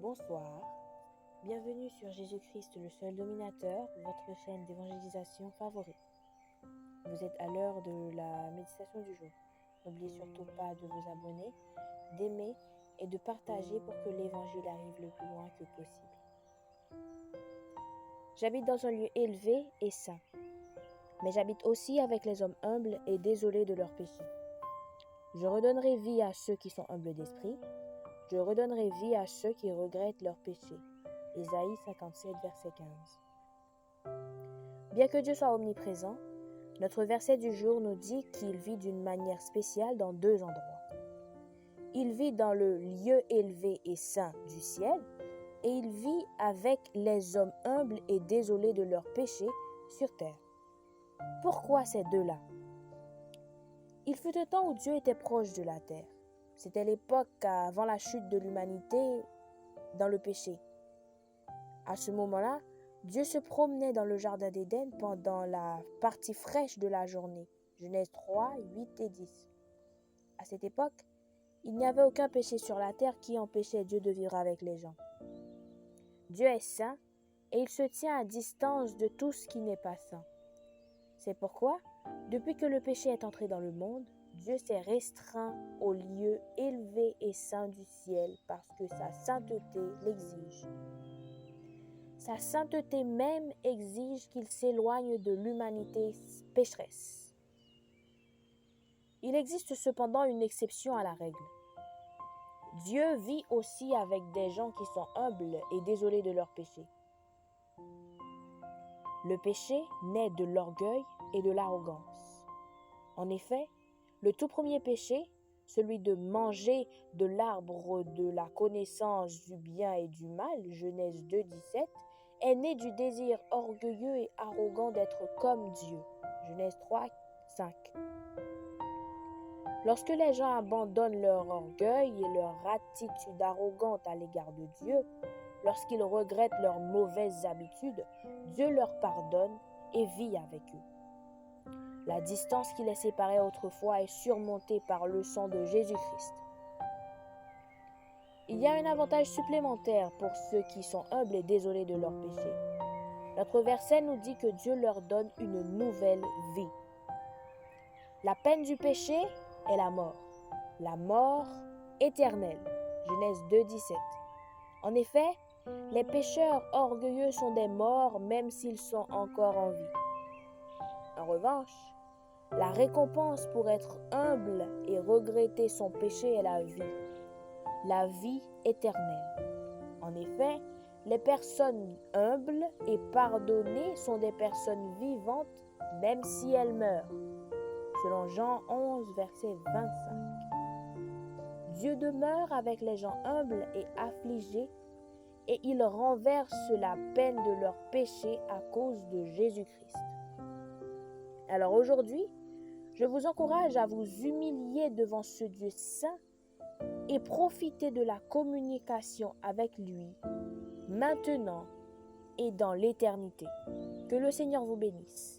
Bonsoir, bienvenue sur Jésus-Christ le seul dominateur, votre chaîne d'évangélisation favorite. Vous êtes à l'heure de la méditation du jour. N'oubliez surtout pas de vous abonner, d'aimer et de partager pour que l'évangile arrive le plus loin que possible. J'habite dans un lieu élevé et saint, mais j'habite aussi avec les hommes humbles et désolés de leurs péchés. Je redonnerai vie à ceux qui sont humbles d'esprit. Je redonnerai vie à ceux qui regrettent leurs péchés. Ésaïe 57, verset 15. Bien que Dieu soit omniprésent, notre verset du jour nous dit qu'il vit d'une manière spéciale dans deux endroits. Il vit dans le lieu élevé et saint du ciel, et il vit avec les hommes humbles et désolés de leurs péchés sur terre. Pourquoi ces deux-là? Il fut un temps où Dieu était proche de la terre. C'était l'époque avant la chute de l'humanité dans le péché. À ce moment-là, Dieu se promenait dans le jardin d'Éden pendant la partie fraîche de la journée. Genèse 3, 8 et 10. À cette époque, il n'y avait aucun péché sur la terre qui empêchait Dieu de vivre avec les gens. Dieu est saint et il se tient à distance de tout ce qui n'est pas saint. C'est pourquoi, depuis que le péché est entré dans le monde, Dieu s'est restreint au lieu élevé et saint du ciel parce que sa sainteté l'exige. Sa sainteté même exige qu'il s'éloigne de l'humanité pécheresse. Il existe cependant une exception à la règle. Dieu vit aussi avec des gens qui sont humbles et désolés de leurs péchés. Le péché naît de l'orgueil et de l'arrogance. En effet, le tout premier péché, celui de manger de l'arbre de la connaissance du bien et du mal, Genèse 2, 17, est né du désir orgueilleux et arrogant d'être comme Dieu, Genèse 3, 5. Lorsque les gens abandonnent leur orgueil et leur attitude arrogante à l'égard de Dieu, lorsqu'ils regrettent leurs mauvaises habitudes, Dieu leur pardonne et vit avec eux. La distance qui les séparait autrefois est surmontée par le sang de Jésus-Christ. Il y a un avantage supplémentaire pour ceux qui sont humbles et désolés de leurs péchés. Notre verset nous dit que Dieu leur donne une nouvelle vie. La peine du péché est la mort éternelle. Genèse 2, 17. En effet, les pécheurs orgueilleux sont des morts même s'ils sont encore en vie. En revanche, la récompense pour être humble et regretter son péché est la vie éternelle. En effet, les personnes humbles et pardonnées sont des personnes vivantes même si elles meurent, selon Jean 11, verset 25. Dieu demeure avec les gens humbles et affligés et il renverse la peine de leur péché à cause de Jésus-Christ. Alors aujourd'hui, je vous encourage à vous humilier devant ce Dieu saint et profiter de la communication avec lui, maintenant et dans l'éternité. Que le Seigneur vous bénisse.